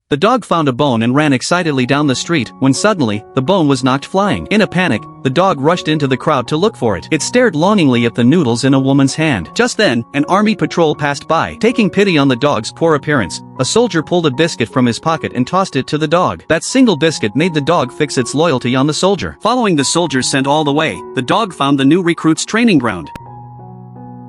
The dog found a bone and ran excitedly down the street, when suddenly, the bone was knocked flying. In a panic, the dog rushed into the crowd to look for it. It stared longingly at the noodles in a woman's hand. Just then, an army patrol passed by. Taking pity on the dog's poor appearance, a soldier pulled a biscuit from his pocket and tossed it to the dog. That single biscuit made the dog fix its loyalty on the soldier. Following the soldier's scent all the way, the dog found the new recruit's training ground.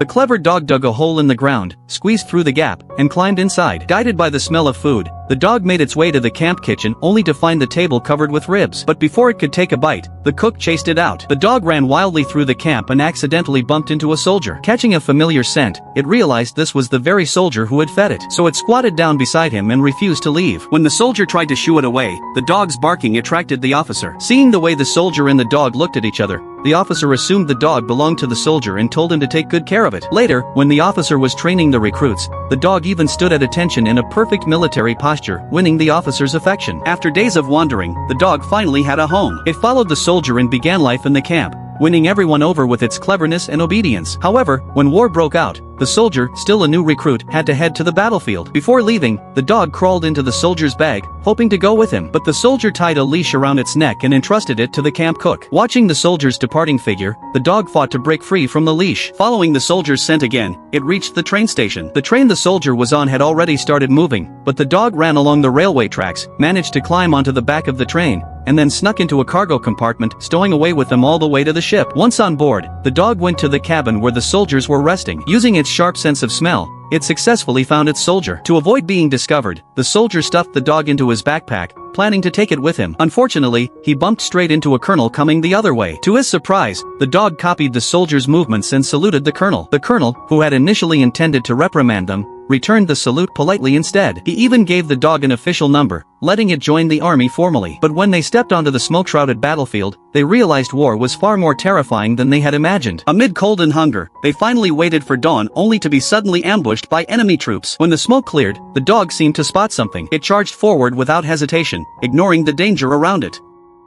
The clever dog dug a hole in the ground, squeezed through the gap, and climbed inside. Guided by the smell of food, the dog made its way to the camp kitchen only to find the table covered with ribs. But before it could take a bite, the cook chased it out. The dog ran wildly through the camp and accidentally bumped into a soldier. Catching a familiar scent, it realized this was the very soldier who had fed it. So it squatted down beside him and refused to leave. When the soldier tried to shoo it away, the dog's barking attracted the officer. Seeing the way the soldier and the dog looked at each other, the officer assumed the dog belonged to the soldier and told him to take good care of it. Later, when the officer was training the recruits, the dog even stood at attention in a perfect military posture, winning the officer's affection. After days of wandering, the dog finally had a home. It followed the soldier and began life in the camp, winning everyone over with its cleverness and obedience. However, when war broke out, the soldier, still a new recruit, had to head to the battlefield. Before leaving, the dog crawled into the soldier's bag, hoping to go with him. But the soldier tied a leash around its neck and entrusted it to the camp cook. Watching the soldier's departing figure, the dog fought to break free from the leash. Following the soldier's scent again, it reached the train station. The train the soldier was on had already started moving, but the dog ran along the railway tracks, managed to climb onto the back of the train, and then snuck into a cargo compartment, stowing away with them all the way to the ship. Once on board, the dog went to the cabin where the soldiers were resting. Using its sharp sense of smell, it successfully found its soldier. To avoid being discovered, the soldier stuffed the dog into his backpack, planning to take it with him. Unfortunately, he bumped straight into a colonel coming the other way. To his surprise, the dog copied the soldier's movements and saluted the colonel. The colonel, who had initially intended to reprimand them, returned the salute politely instead. He even gave the dog an official number, letting it join the army formally. But when they stepped onto the smoke-shrouded battlefield, they realized war was far more terrifying than they had imagined. Amid cold and hunger, they finally waited for dawn only to be suddenly ambushed by enemy troops. When the smoke cleared, the dog seemed to spot something. It charged forward without hesitation, ignoring the danger around it.